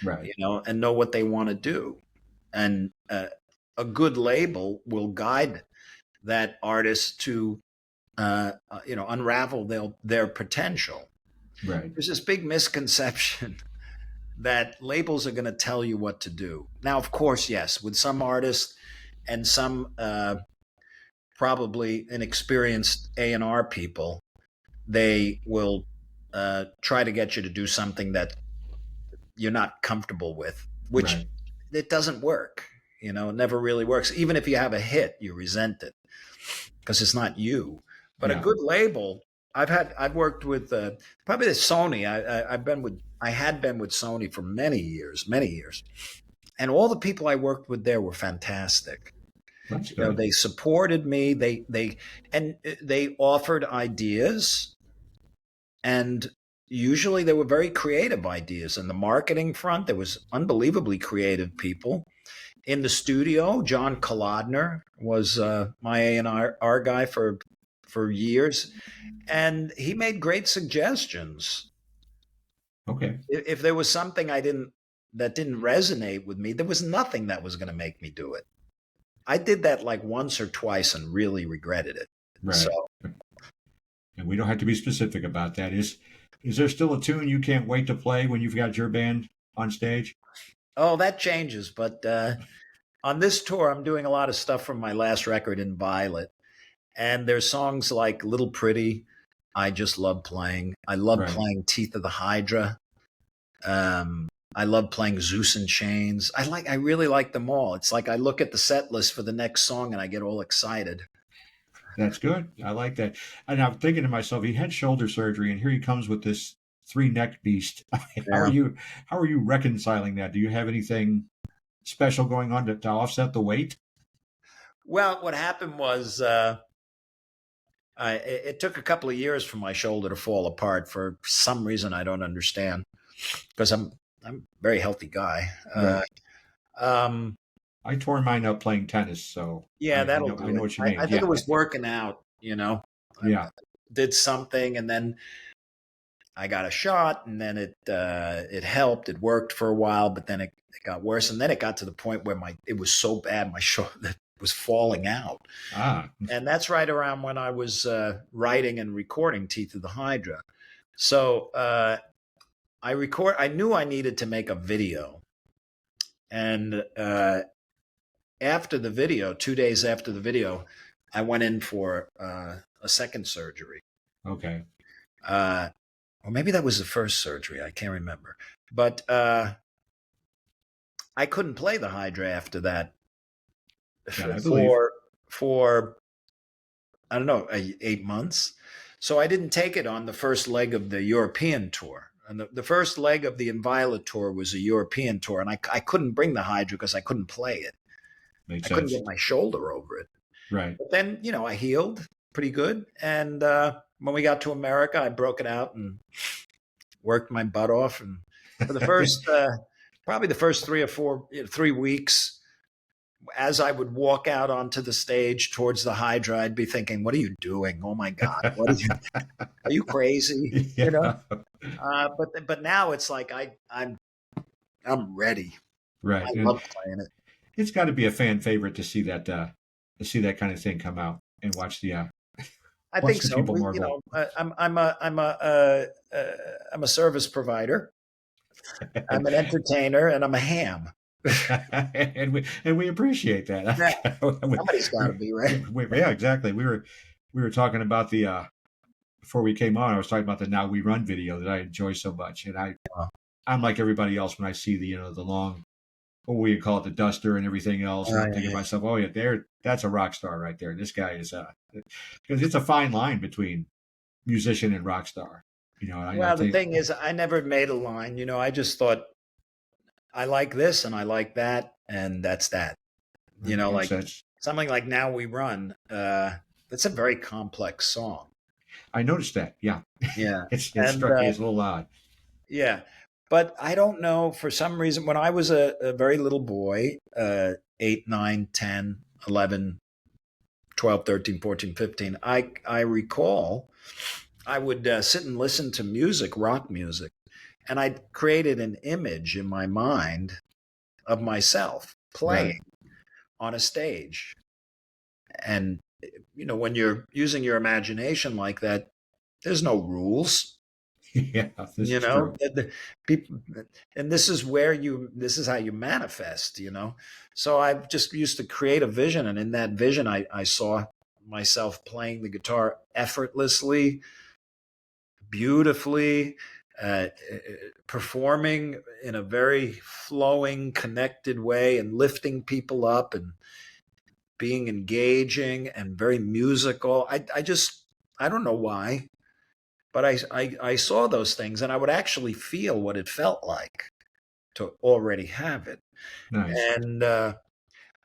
Right, you know, and know what they want to do. And a good label will guide that artist to, you know, unravel their potential. right, There's this big misconception that labels are going to tell you what to do. Now, of course, yes, with some artists and some probably inexperienced A&R people, they will try to get you to do something that you're not comfortable with, which right. it doesn't work. You know, it never really works. Even if you have a hit, you resent it because it's not you. But a Yeah. good label, I've worked with probably the Sony. I had been with Sony for many years, and all the people I worked with there were fantastic. That's You know, good. they supported me. They offered ideas, and usually they were very creative ideas. In the marketing front, there was unbelievably creative people. In the studio, John Kolodner was my A&R guy for years, and he made great suggestions. Okay. If there was something that didn't resonate with me, there was nothing that was going to make me do it. I did that like once or twice and really regretted it. So, Right. And we don't have to be specific about that. Is there still a tune you can't wait to play when you've got your band on stage? oh, that changes. But on this tour, I'm doing a lot of stuff from my last record in Violet. And there's songs like Little Pretty. I just love playing. I love Right. playing Teeth of the Hydra. I love playing Zeus and Chains. I really like them all. It's like I look at the set list for the next song and I get all excited. That's good. I like that. And I'm thinking to myself, he had shoulder surgery, and here he comes with this three-necked beast. How are Yeah. you? How are you reconciling that? Do you have anything special going on to offset the weight? Well, what happened was It took a couple of years for my shoulder to fall apart for some reason I don't understand, because I'm a very healthy guy. Right. Um, I tore mine up playing tennis, so yeah, that'll I do know it. what you mean. I think Yeah. it was working out. I Yeah. did something, and then I got a shot, and then it helped. It worked for a while, but then it got worse, and then it got to the point where it was so bad my shoulder was falling out. Ah. And that's right around when I was writing and recording Teeth of the Hydra. So I knew I needed to make a video, and after the video, 2 days after the video, I went in for a second surgery. Okay. Or maybe that was the first surgery. I can't remember. But I couldn't play the Hydra after that Yeah, I believe. for I don't know, 8 months. So I didn't take it on the first leg of the European tour. And the first leg of the Inviolate tour was a European tour, and I couldn't bring the Hydra because I couldn't play it. Makes I couldn't sense. get my shoulder over it. Right. But then, I healed pretty good. And when we got to America, I broke it out and worked my butt off. And for the first, probably the first 3 weeks, as I would walk out onto the stage towards the Hydra, I'd be thinking, "What are you doing? Oh my God, are you crazy?" Yeah. But now it's like I'm ready. Right. I And love playing it. it's got to be a fan favorite to see that kind of thing come out and watch the I watch think the so. people marvel. I'm a service provider. I'm an entertainer, and I'm a ham. and we appreciate that. Yeah, somebody's got to be, right. Yeah, exactly. We were talking about the before we came on. I was talking about the Now We Run video that I enjoy so much, and I'm like everybody else when I see the the long, what we call it, the duster and everything else, and I'm thinking to myself, oh yeah, that's a rock star right there. This guy is because it's a fine line between musician and rock star. Well, the thing is, I never made a line. I just thought, I like this and I like that, and that's that. Like sense. something like Now We Run. That's a very complex song. I noticed that. Yeah. Yeah. It struck me as a little odd. Yeah. But I don't know, for some reason, when I was a very little boy, 8, 9, 10, 11, 12, 13, 14, 15, I recall I would sit and listen to music, rock music, and I created an image in my mind of myself playing on a stage. And, when you're using your imagination like that, there's no rules. Yeah, this is true. The people, and this is how you manifest, So I just used to create a vision. And in that vision, I saw myself playing the guitar effortlessly, beautifully, performing in a very flowing, connected way, and lifting people up and being engaging and very musical. I don't know why, but I saw those things, and I would actually feel what it felt like to already have it. Nice. And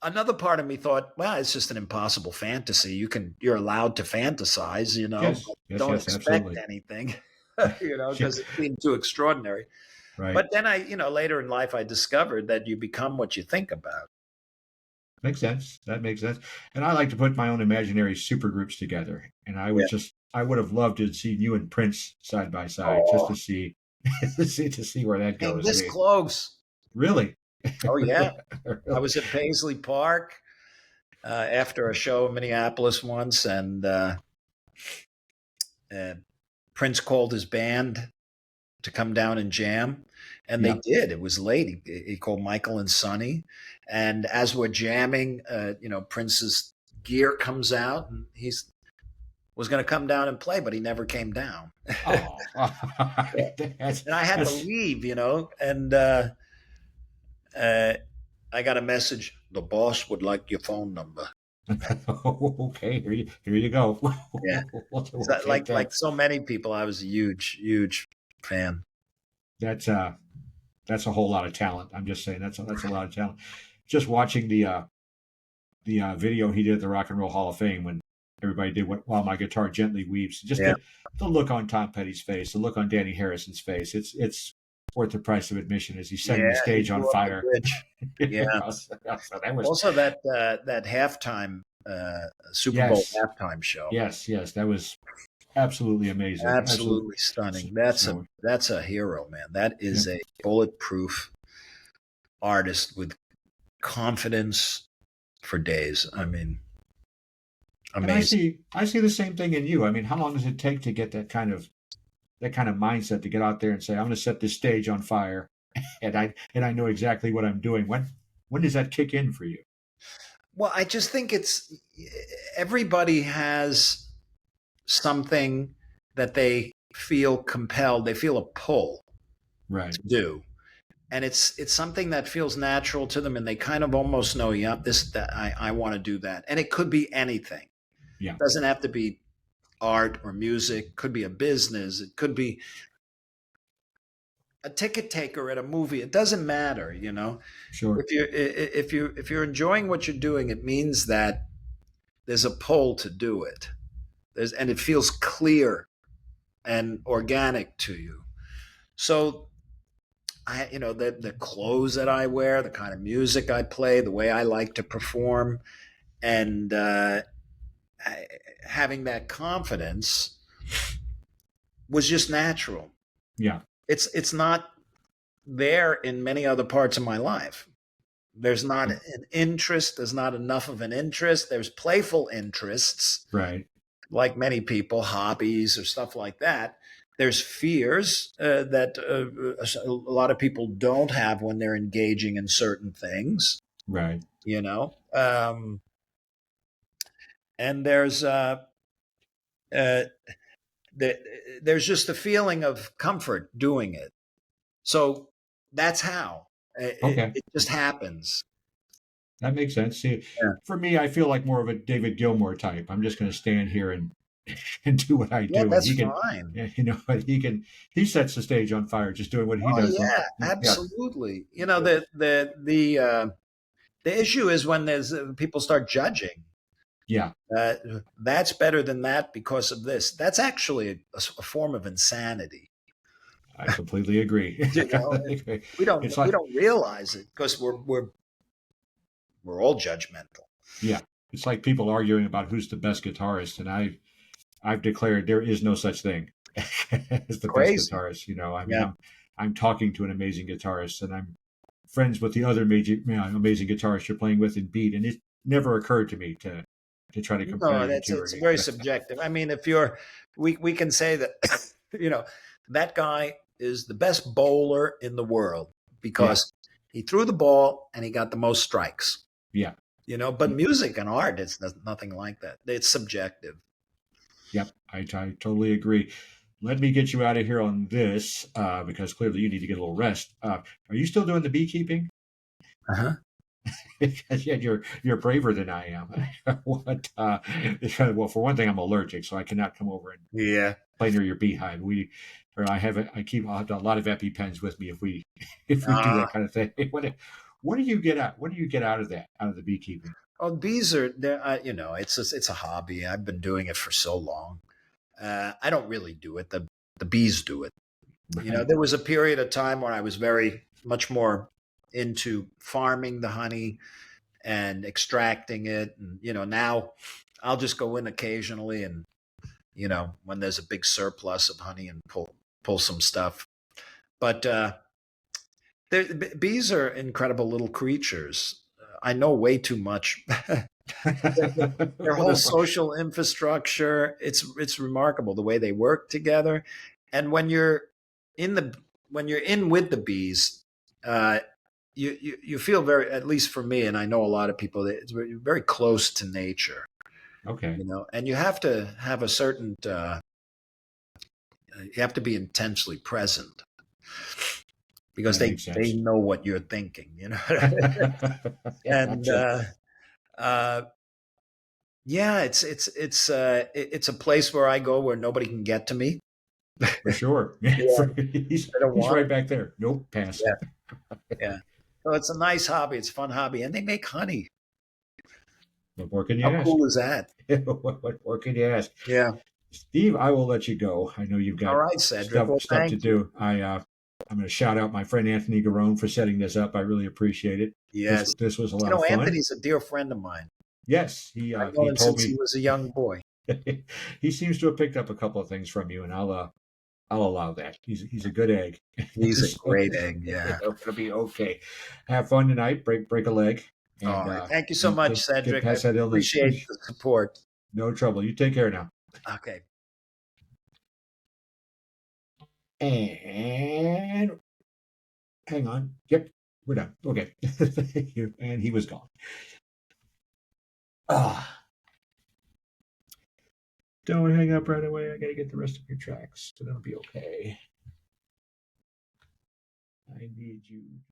another part of me thought, well, it's just an impossible fantasy. You're allowed to fantasize, Yes, don't expect absolutely. anything, because it seemed too extraordinary. Right. But then later in life, I discovered that you become what you think about. Makes sense. That makes sense. And I like to put my own imaginary supergroups together. And I would have loved to have seen you and Prince side by side just to see to see where that goes. This close. Really? Oh yeah. I was at Paisley Park after a show in Minneapolis once, and Prince called his band to come down and jam, and they did. It was late. He called Michael and Sonny, and as we're jamming, Prince's gear comes out, and was going to come down and play, but he never came down. Oh, and I had to leave, and I got a message. The boss would like your phone number. Okay, here you go. Yeah, like so many people, I was a huge fan. That's a whole lot of talent. I'm just saying that's a lot of talent. Just watching the video he did at the Rock and Roll Hall of Fame when everybody did while my guitar gently weeps. Just Yeah. the look on Tom Petty's face, the look on Danny Harrison's face. It's worth the price of admission as he's setting Yeah, the he stage on blew up the fire. bridge. Yeah. So that was Also, that halftime Super Bowl yes, halftime show, yes, that was absolutely amazing. Absolutely. absolutely stunning. That's So a hero, man. That yeah. is a bulletproof artist with confidence for days. I mean, And amazing. I see the same thing in you. I mean, how long does it take to get that kind of mindset to get out there and say, I'm going to set this stage on fire, and I know exactly what I'm doing. When does that kick in for you? Well, I just think everybody has something that they feel compelled, they feel a pull Right. to do. And it's something that feels natural to them, and they kind of almost know, yeah, I want to do that. And it could be anything. Yeah. It doesn't have to be art or music, it could be a business, it could be a ticket taker at a movie. It doesn't matter, you know. Sure. If you're enjoying what you're doing, it means that there's a pull to do it. And it feels clear and organic to you. So the clothes that I wear, the kind of music I play, the way I like to perform, and having that confidence was just natural. Yeah. It's not there in many other parts of my life. There's not an interest. There's not enough of an interest. There's playful interests, Right. like many people, hobbies or stuff like that. There's fears that a lot of people don't have when they're engaging in certain things, Right. you know. And there's just a feeling of comfort doing it. So that's how Okay. it just happens. That makes sense. See, Yeah. for me, I feel like more of a David Gilmour type. I'm just going to stand here and and do what I Yeah, do, and that's he can, fine. you know, he sets the stage on fire just doing what he Oh does. yeah, Yeah. absolutely. You know, the issue is when there's people start judging. Yeah. That's better than that because of this. That's actually a form of insanity. I completely agree. You know, we It's like, don't realize it because we're all judgmental. yeah, it's like people arguing about who's the best guitarist, and I've declared there is no such thing as the best Crazy. guitarist. You know, I mean, Yeah. I'm talking to an amazing guitarist, and I'm friends with the other amazing guitarist you're playing with in beat, and it never occurred to me to try to compare No, the that's two. it's very subjective. I mean, if you're, we can say that, you know, that guy is the best bowler in the world because he threw the ball and he got the most strikes. Yeah. You know, but music and art, it's nothing like that. It's subjective. Yep, I totally agree. Let me get you out of here on this because clearly you need to get a little rest. Are you still doing the beekeeping? Uh-huh. Because yeah, you're braver than I am. What? Well, for one thing, I'm allergic, so I cannot come over and play near your beehive. I'll have a lot of EpiPens with me if we do that kind of thing. What do you get out? What do you get out of that? Out of the beekeeping? Oh, bees are there. You know, it's a hobby. I've been doing it for so long. I don't really do it. The bees do it. Right. You know, there was a period of time when I was very much more into farming the honey and extracting it. And, you know, now I'll just go in occasionally and, you know, when there's a big surplus of honey and pull some stuff. But bees are incredible little creatures. I know way too much. Their whole social infrastructure, it's remarkable the way they work together. And when you're in with the bees, you feel very, at least for me, and I know a lot of people, it's very, very close to nature. Okay. You know, and you have to have a certain you have to be intensely present because they know what you're thinking, you know. And yeah, it's a place where I go where nobody can get to me. For sure. Yeah. He's right back there. Nope, pass. Yeah. So it's a nice hobby. It's a fun hobby, and they make honey. What more can you How ask? cool is that? What more can you ask? Yeah. Steve, I will let you go. I know you've All got right, Cedric. Well, stuff to thank you. do. I'm going to shout out my friend Anthony Garone for setting this up. I really appreciate it. Yes. This was a lot of fun. Anthony's a dear friend of mine. Yes, I've known he him told since me he was a young boy. he seems to have picked up a couple of things from you, and I'll allow that. He's a good egg. He's a So, great egg. Yeah. it'll be okay. Have fun tonight. Break a leg, All and right. Thank you so much, get Cedric. I past that illness. appreciate the support. No trouble. You take care now. Okay. And hang on. Yep, we're done. Okay. Thank you. And he was gone. Ah. Don't hang up right away. I got to get the rest of your tracks, so that'll be okay. I need you.